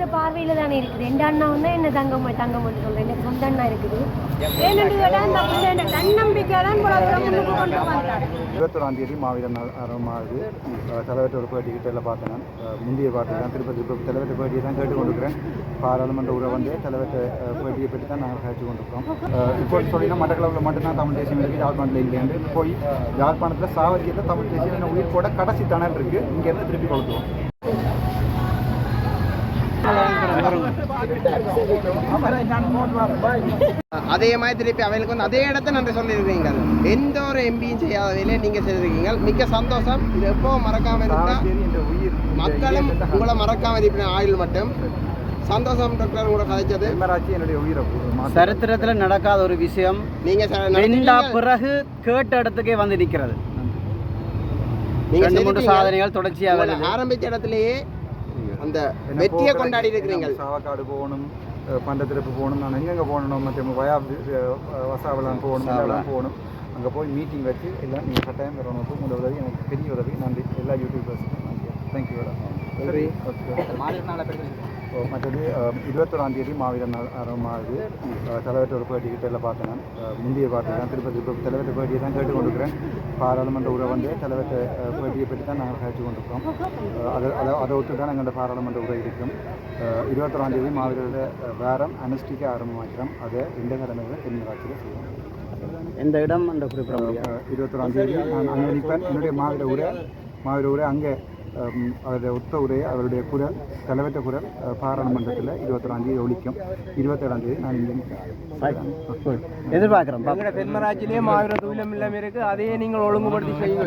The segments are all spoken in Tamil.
இருக்கிற பார்வையில தானே இருக்குது. எந்த அண்ணாவும் தான் என்ன தங்கம் வந்து சொல்றேன். எனக்கு சொந்த அண்ணா இருக்குது. ஏன்னு கேட்டால் இந்த பிள்ளை தன்னம்பிக்கை தான் முன்னுக்கு கொண்டு வந்தார். 21ஆம் தேதி மாவீரன் ஆரம்பமாகுது. தலைவர்கிட்ட ஒரு பேட்டிக்கிட்ட எல்லாம் பார்த்தேன். நான் முந்தைய பாட்டு தான் திருப்பதி தலைவர்கிட்ட பேட்டியை தான் கேட்டுக்கொண்டிருக்கிறேன். பாராளுமன்ற உரை வந்து தலைவர்கிட்ட பேட்டியை பற்றி தான் நாங்கள் கேட்டு கொண்டிருக்கோம். இப்போ சொல்லினா மட்டக்களவில் மட்டும்தான் தமிழ் தேசியம் இருக்குது, யாழ்ப்பாணத்தில் இல்லைன்னு போய் யாழ்ப்பாணத்தில் சாவச்சியில் தமிழ் தேசியம் உயிர் போட கடைசி தணல் இருக்குது. இங்கேருந்து திருப்பி கொளுத்துவோம். அதே மாதிரி திருப்பி அவைகளுக்கு வந்து அதே இடத்த நன்றி சொல்லியிருக்கீங்க. எந்த ஒரு எம்பியும் செய்யாத வேலையை நீங்கள் செய்திருக்கீங்க. மிக்க சந்தோஷம். இது எப்போ மறக்காம இருந்தா மக்களும் உங்களை மறக்காம இருப்பீங்க. ஆயுள் மட்டும் சந்தோஷம். டாக்டர் கூட கதைச்சது என்னுடைய உயிரை சரித்திரத்தில் நடக்காத ஒரு விஷயம் நீங்க பிறகு கேட்ட இடத்துக்கே வந்து நிற்கிறது. நீங்க சாதனைகள் தொடர்ச்சியாக ஆரம்பிச்ச இடத்துலயே அந்த வெற்றியை கொண்டாடி இருக்கிறீங்க. சாவக்காடு போகணும், பண்டத்திருப்பு போகணும், நான் எங்கெங்கே போகணும், மற்றும் வசாவெல்லாம் போகணும், அதெல்லாம் போகணும். அங்கே போய் மீட்டிங் வச்சு எல்லாம் நீங்கள் கட்டாயம் வரணும். உங்களோட உதவி எனக்கு பெரிய உதவி. நன்றி எல்லா யூடியூபர்ஸுக்கும் நன்றி. Thank you madam. சரி, ஓகே. மற்றது 21ஆம் தேதி மாவீரன் ஆரம்பமாகுது. தலைவர்கிட்ட ஒரு பேட்டிக்கிட்ட எல்லாம் பார்த்தேன். நான் முந்தைய பாட்டு தான் திருப்பதி தலைவர்கிட்ட பேட்டியை தான் கேட்டுக்கொண்டிருக்கிறேன். பாராளுமன்ற உரை வந்து தலைவர்கிட்ட பேட்டியை பற்றி தான் நாங்கள் கேட்டு கொண்டிருக்கோம். அதை ஒத்து தான் எங்களோட பாராளுமன்ற உரை இருக்கும். 21ஆம் தேதி மாவீரரோட வாரம் அனுஷ்டிக்க ஆரம்பமாக்கிறோம். அதை இந்த கடமைகளை தென்மராட்சியில் செய்வோம். எந்த இடம் அந்த குறிப்பிட 21ஆம் தேதி நான் அங்கே நிற்பேன். என்னுடைய மாவீர உரை அங்கே அவருடைய ஒத்த உரையை அவருடைய குரல் தலைவற்ற குரல் பாராளுமன்றத்தில் 21ஆம் தேதி ஒழிக்கும். 27ஆம் தேதி நான் இங்கே எதிர்பார்க்குறோம். தென்மராட்சியிலேயே மாவீர தூயிலும் இல்லாமல் இருக்குது. அதையே நீங்கள் ஒழுங்குபடுத்தி செய்யணும்.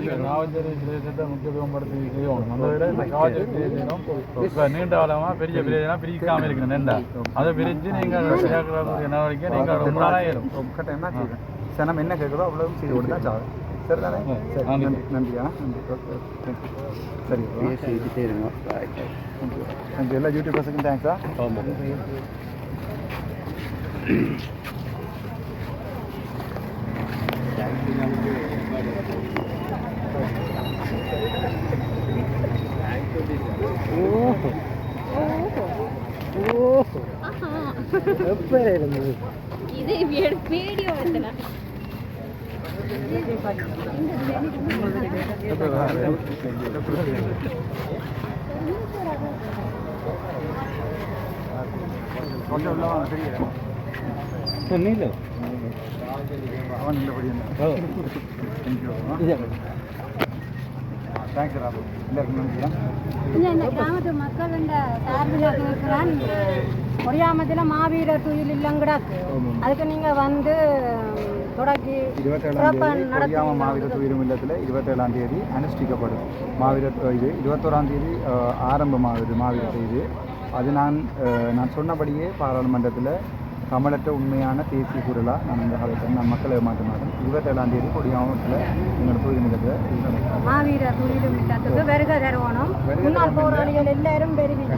முக்கியத்துவப்படுத்தி செய்யணும். அந்த விட இந்த காவல்துறை செய்யணும். இப்போ நீண்ட காலமாக பெரிய பிரச்சனை பிரிக்காமல் இருக்குது. நெண்டா அதை பிரித்து நீங்கள் நடவடிக்கை நீங்கள் ரொம்ப நாளாக ஏறும். கட்டாயம் தான் செய்வேன். சனம் என்ன கேட்குதோ அவ்வளவு செய்து கொடுத்தா சாவு. சரி தானே? சரி, நன்றியா? நன்றி. Okay, thank you. சரி, பேசிக்கிட்டே இருங்க. தேங்க்யூ. எல்லா யூடியூபர்ஸுக்கும் தேங்க்ஸா. இது வீடியோ வந்து சொன்னீங்க அவன் இல்லபடி தேங்க்ஸ் ராபு. எல்லாருக்கும் நன்றியா. இந்த கிராமத்து மக்கள் சார்பில் இருக்கிறான். பொறியாமத்தில் மாவீரர் துயில் இல்லங்கடாக்கு அதுக்கு நீங்கள் வந்து தொடக்கி 27ஆம் தேதி மாவீர துயிலும் இல்லத்தில் 27ஆம் தேதி அனுஷ்டிக்கப்படும். மாவீர இது 21ஆம் தேதி ஆரம்பமாகுது மாவீர இது. அது நான் சொன்னபடியே பாராளுமன்றத்தில் தமிழற்ற உண்மையான தேசிய குரலாக நான் இந்த காலத்தில் நான் மக்களை மாற்ற மாட்டேன். 27ஆம் தேதி கொடியாமத்தில் எங்களோட தொழில் நிலத்தில் மாவீரர் துயிலும் இல்லத்துக்கு வருகை தருவணும். முன்னாள் போராளிகள் எல்லாரும் பெறுவீங்க.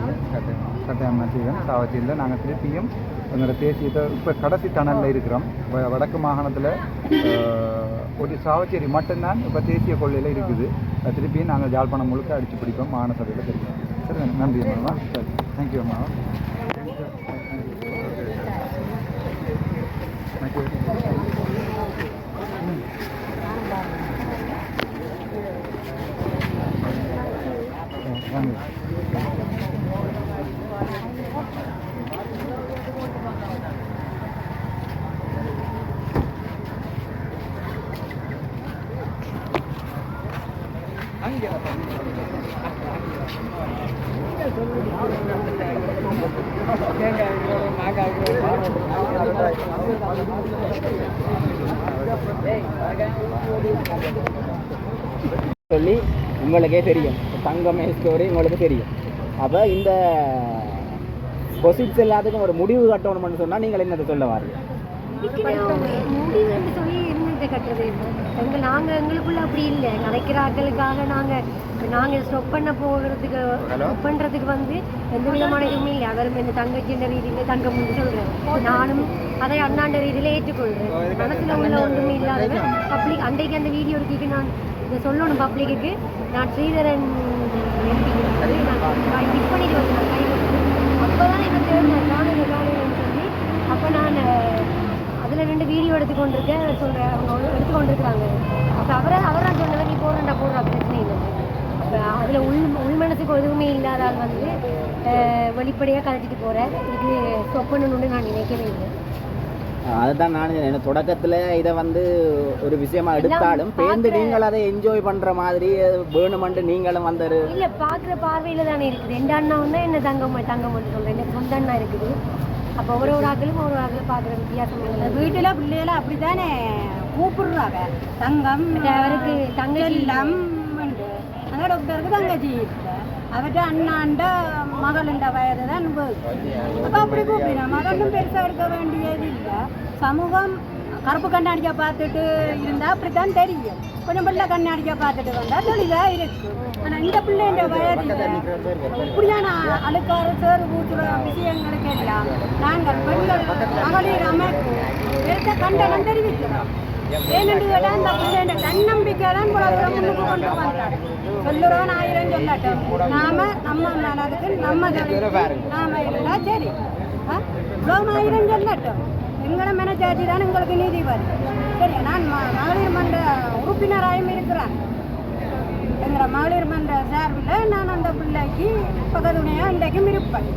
கட்டாயம் நான் செய்வேன். சாவச்சியில் நாங்கள் திருப்பியும் எங்களோட தேசியத்தை இப்போ கடைசி தணலில் இருக்கிறோம். வடக்கு மாகாணத்தில் ஒரு சாவச்சேரி மட்டும்தான் இப்போ தேசிய கொள்கையில் இருக்குது. திருப்பியும் நாங்கள் யாழ்ப்பாணம் முழுக்க அடித்து பிடிப்போம். மாகாண சபையில் தெரியும். சரி, நன்றி அம்மா. சரி, தேங்க்யூ அம்மா. சொல்லி உங்களுக்கே தெரியும். தங்கமே ஸ்டோரி உங்களுக்கு தெரியும். அப்போ இந்த கொசிப்ஸ் எல்லாத்துக்கும் ஒரு முடிவு கட்டணும்னு சொன்னால் நீங்கள் என்னத்தை சொல்ல வாருங்க? முடிவுன்னு சொல்லி இருந்ததை கட்டுறது நாங்கள் எங்களுக்குள்ள அப்படி இல்லை. கலைக்கிறார்களுக்காக நாங்கள் ஸ்டொப் பண்ண போகிறதுக்கு ஸ்டொப் பண்ணுறதுக்கு வந்து எந்த விதமான இதுவுமே இல்லை. அவரும் இந்த தங்கச்சின்ற ரீதியில் தங்கம் சொல்கிறேன். நானும் அதை அண்ணாண்ட ரீதியில் ஏற்றுக்கொள்கிறேன். மனசில் உள்ள ஒன்றுமே இல்லாதது பப்ளிக் அன்றைக்கு அந்த வீடியோ எடுத்துட்டு நான் இதை சொல்லணும் பப்ளிக்கு. நான் ஸ்ரீதரன் எம்பி நான் இது பண்ணிட்டு வந்தேன். அப்போ வந்து வீடியோ எடுத்து கொண்டிருக்க சொல்கிறேன், அவங்க எடுத்து கொண்டிருக்கிறாங்க. அப்போ அவராக சொன்னவர் நீ போடுறா பிரச்சனை இல்லை. அப்போ அதில் உள் மனசுக்கு எதுவுமே இல்லாதால் வந்து வெளிப்படையாக கழிச்சிட்டு போகிறேன். இது ஸ்டாப் பண்ணணும்னு நான் நினைக்கவே இல்லை. அதுதான் நான் என்ன தொடக்கத்தில் இதை வந்து ஒரு விஷயமா எடுத்தாலும் பேருந்து நீங்கள் அதை என்ஜாய் பண்ணுற மாதிரி வேணுமென்று நீங்களும் வந்து இல்லை பார்க்குற பார்வையில் தானே இருக்குது. ரெண்டு அண்ணா ஒன்று என்ன தங்கம் சொல்கிறேன், எனக்கு சொந்த அண்ணா இருக்குது. அப்போ ஒரு ஆக்களும் ஒரு ஆக்களும் பார்க்குற வித்தியாசம் இல்லை. வீட்டில் பிள்ளைகளை அப்படி தானே கூப்பிடுறாங்க. தங்கம் அவருக்கு தங்கச்சி எல்லாம் அந்த டாக்டருக்கு தங்கச்சி அவர்கிட்ட அண்ணாண்ட மகளுண்ட வயது தான் அப்போ அப்படி கூப்பிடுறா. மகனும் பெருசாக எடுக்க வேண்டியது இல்லை. சமூகம் கருப்பு கண்ணாடிக்க பார்த்துட்டு இருந்தால் அப்படித்தான் தெரியும். கொஞ்சம் பிள்ளை கண்ணாடிக்க பார்த்துட்டு வந்தால் தெளிவாக இருக்கு. ஆனால் இந்த பிள்ளைன்ற வயதில் இப்படியான அழுக்காறு சேறு ஊற்றுற விஷயங்களுக்கு எல்லாம் நாங்கள் பெண்கள் மகளிர் அமைப்பு பெருத்த கண்டனம் தெரிவிக்கிறோம். ஏனென்று கேட்டால் இந்த பிள்ளைன்ற தன்னம்பிக்கை தான் முன்னுக்கு கொண்டு வந்தார். சொல்லுறோம் 1000 சொல்லட்டும், நாம நம்ம மனதுக்கு நம்ம நாம இருந்தால் சரி. இவ்வளோ 1000 சொல்லட்டும், எங்களை மனச்சாட்சி தான் எங்களுக்கு நீதி வரும். சரி, நான் மகளிர் மன்ற உறுப்பினராயும் இருக்கிறேன். எங்களை மகளிர் மன்ற சார்பில் நான் அந்த பிள்ளைக்கு பக்கத்துணையாக இன்றைக்கும் இருப்பேன்.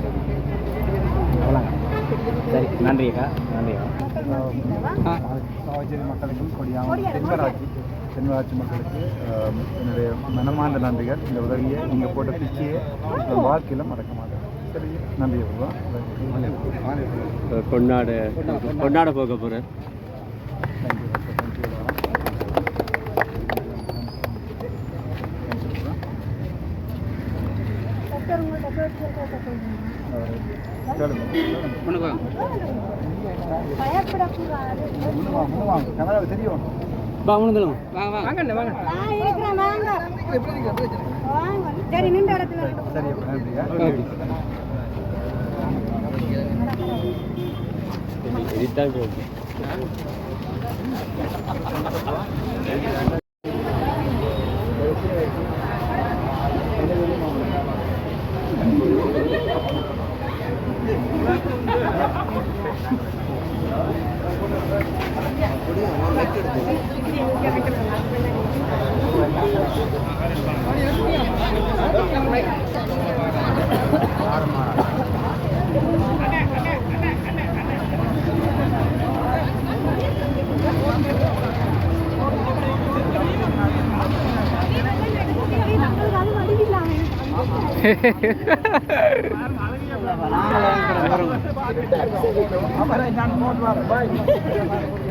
சரி, நன்றி அக்கா. நன்றி. சாவச்சேரி மக்களுக்கும் தென்மராட்சி மக்களுக்கு என்னுடைய மனமார்ந்த நன்றிகள். இந்த உதவியை நீங்கள் போட்ட பிச்சையை வாழ்க்கையில் மறக்க மாட்டேன். சரி, நன்றி. கொண்டாட போக போகிறேன். தெரியும். சரி, நின்ற இடத்துல சரி, நன்றி.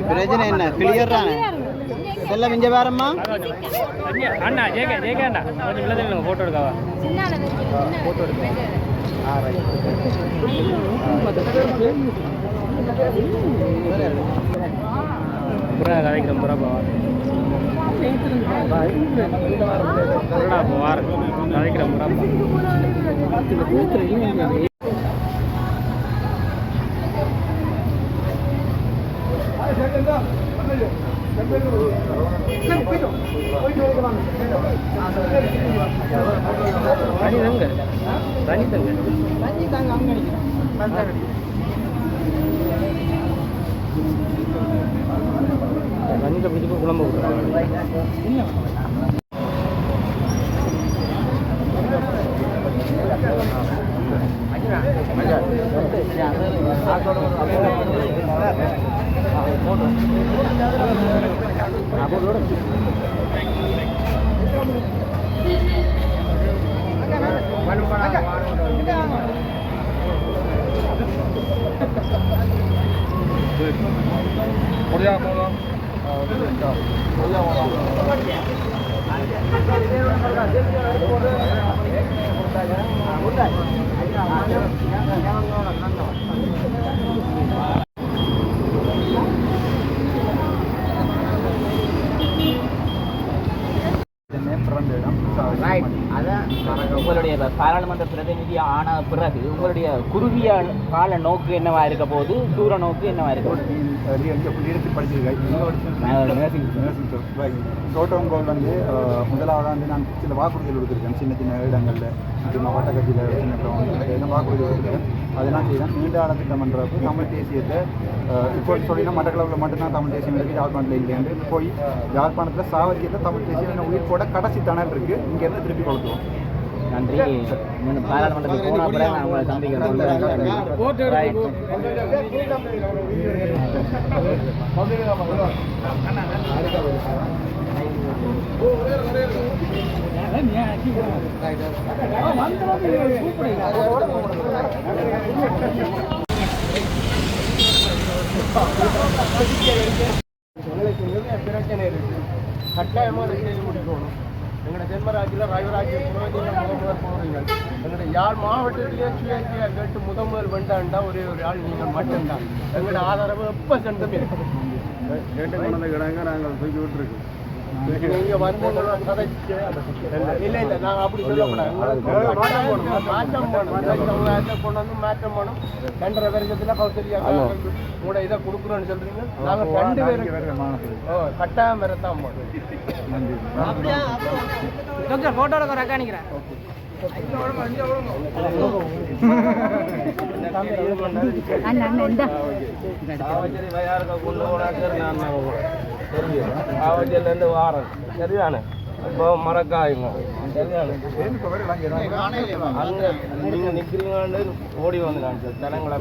பிரச்சனை என்ன கிளியர் தானே எல்லாம் இங்கே வேறம்மா அண்ணா ஜேகேண்டா கொஞ்சம் விளையாடுங்க ஃபோட்டோ எடுக்கவா ஃபோட்டோ எடுக்க புறா கதைக்கிறோம் புறா போவா போவார் கதைக்கிறோம் புறா தண்ணியில் பிடிச்சி குழம்பு பிறந்த இடம் அதான் உங்களுடைய பாராளுமன்ற பிரதிநிதி ஆன பிறகு உங்களுடைய குறுகிய கால நோக்கு என்னவா இருக்க போது, தூர நோக்கு என்னவா இருக்க போது? தோட்டங்கோல் வந்து முதலாவது வந்து நான் சில வாக்குறுதிகள் கொடுத்துருக்கேன். சின்ன சின்ன இடங்களில் மற்றும் வட்ட கட்சியில் சின்ன வாக்குறுதி கொடுத்துருக்கேன். அதெல்லாம் செய்தேன். நீண்ட திட்டம் பண்ணுறப்போ தமிழ் தேசியத்தை இப்போ சொல்லினா மட்டக்களவில் மட்டும்தான் தமிழ் தேசியம் இருக்குது, யாழ்ப்பாணத்தில் இல்லையாண்டு போய் யாழ்ப்பாணத்தில் சாவச்சியில் தமிழ் தேசியம் உயிர் போட கடைசி தணல் இருக்குது. இங்கேருந்து திருப்பி கொளுத்துவோம். நன்றி. பாராளுமன்றத்துக்கு போன அப்புறம் நான் உங்களை சந்திக்கிறேன். பிரச்சனை இருக்கு, கட்டாயமாக செய்து முடிக்கணும். எங்களோட ஜென்மராஜில் ரவிராஜ்யம் போகிறீங்க. எங்களோட யாழ் மாவட்டத்திலேயே சுயேட்சையாக கேட்டு முதல் வேண்டாண்டா ஒரே ஒரு ஆள் நீங்கள் மட்டும்தான். எங்களோட ஆதரவு எப்போ சென்றும் இருக்கு. கேட்டு கொண்ட கிடங்க நாங்கள் தூக்கி விட்டுருக்கோம். நீங்கள் வந்து கதைச்சு இல்லை இல்லை நாங்கள் அப்படி சொல்லக்கூடாது. மாற்றம் போகணும், கொண்டு வந்து மாற்றம் போகணும். 2.5 வருஷத்தில் கௌசல்யாக உங்களோட இதை கொடுக்குறோன்னு சொல்கிறீங்க. நாங்கள் 2 பேரும் கட்டாயம் வரத்தான் போகணும். டாக்டர் ஃபோட்டோ எடுக்க ரக்கானிக்கிறேன். ஆவஜிலேருந்து வாரம் சரிதானே? இப்போ மறக்காயுங்க சரிதானே? அங்கே நீங்கள் நிற்கிறீங்கன்னு ஓடி வந்து நான் தலைங்களா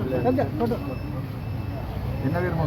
என்ன வேணுமோ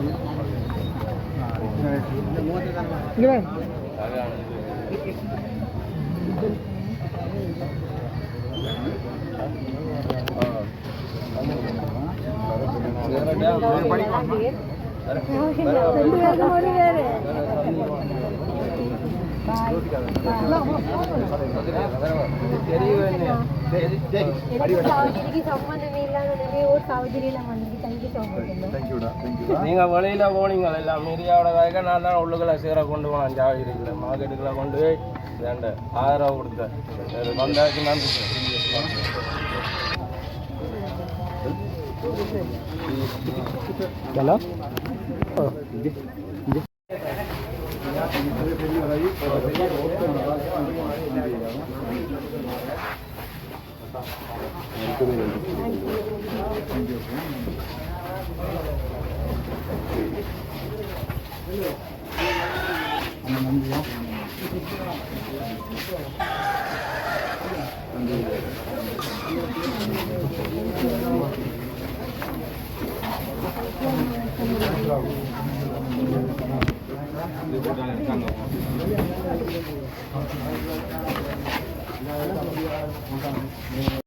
நீங்க வெளியில போனீங்க எல்லாம் மீடியாவோட வேக நான் தான் உள்ளுக்குள்ள சீரை கொண்டு போனேன். ஜாகிரிக்குள்ள மார்க்கெட்டுக்குள்ள கொண்டு போய் 2 ஆதரவு கொடுத்தேன். வந்தாச்சு நான் ஹலோ